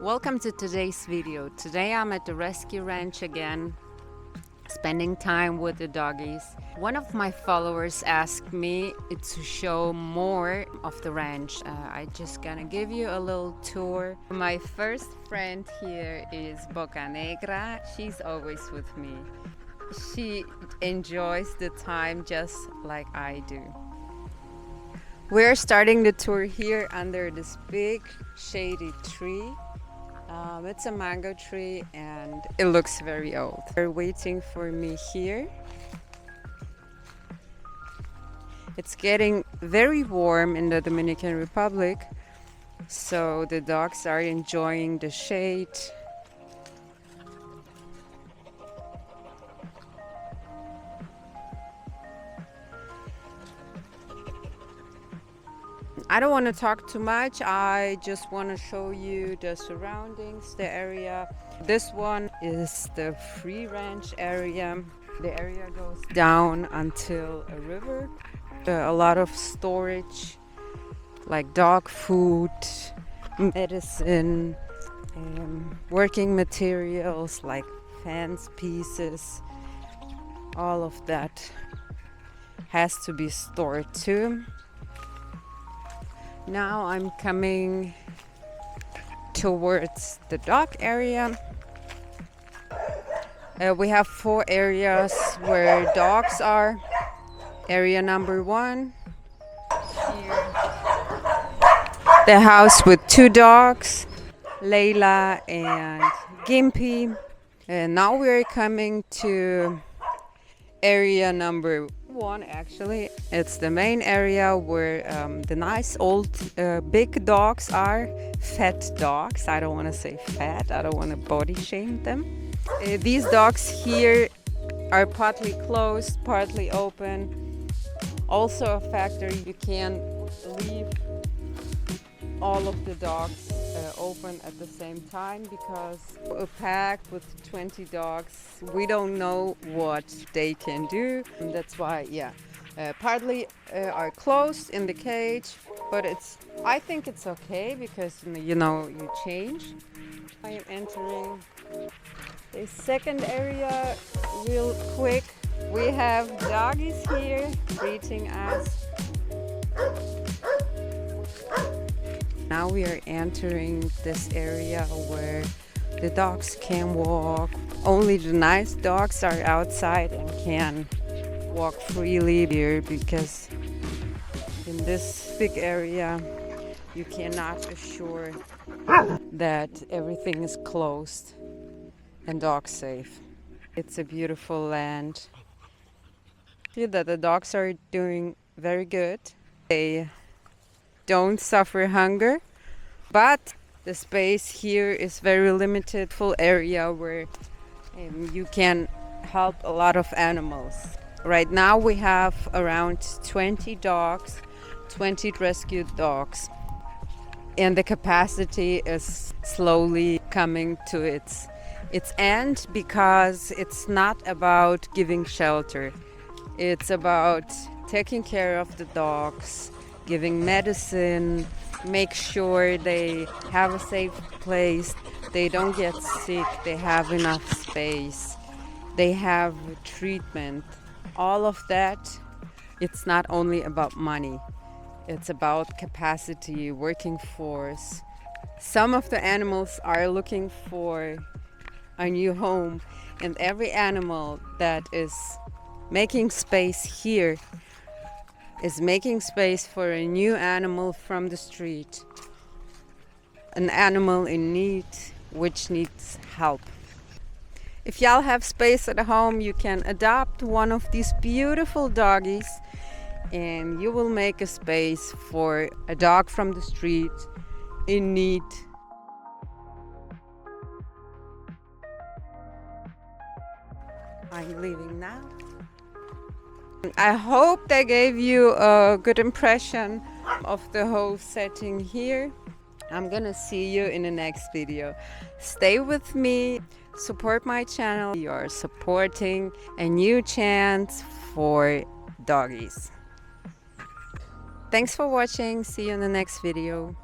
Welcome to today's video. Today I'm at the rescue ranch again, spending time with the doggies. One of my followers asked me to show more of the ranch. I just gonna give you a little tour. My first friend here is Boca Negra. She's always with me. She enjoys the time just like I do. We're starting the tour here under this big shady tree. It's a mango tree and it looks very old. They're waiting for me here. It's getting very warm in the Dominican Republic, so the dogs are enjoying the shade. I don't want to talk too much. I just want to show you the surroundings, the area. This one is the free ranch area. The area goes down until a river. A lot of storage, like dog food, medicine, working materials like fence pieces. All of that has to be stored too. Now I'm coming towards the dog area. We have 4 areas where dogs are. Area number 1, here. The house with 2 dogs, Layla and Gimpy. And now we're coming to area number 1, actually. It's the main area where the nice old big dogs are. Fat dogs. I don't want to say fat. I don't want to body shame them. These dogs here are partly closed, partly open. Also a factor, you can't leave all of the dogs open at the same time, because a pack with 20 dogs, we don't know what they can do. And that's why, partly are closed in the cage, but I think it's okay because you change. I am entering the second area real quick. We have doggies here greeting us. Now we are entering this area where the dogs can walk. Only the nice dogs are outside and can walk freely here, because in this big area you cannot assure that everything is closed and dog safe. It's a beautiful land. I feel that the dogs are doing very good. They don't suffer hunger, but the space here is very limited. Full area where you can help a lot of animals. Right now we have around 20 dogs, 20 rescued dogs, and the capacity is slowly coming to its end, because it's not about giving shelter. It's about taking care of the dogs, giving medicine, make sure they have a safe place, they don't get sick, they have enough space, they have treatment. All of that, it's not only about money. It's about capacity, working force. Some of the animals are looking for a new home, and every animal that is making space here is making space for a new animal from the street, an animal in need, which needs help. If y'all have space at home, you can adopt one of these beautiful doggies, and you will make a space for a dog from the street in need. I'm leaving now. I hope they gave you a good impression of the whole setting here. I'm gonna see you in the next video. Stay with me, support my channel. You're supporting a new chance for doggies. Thanks for watching. See you in the next video.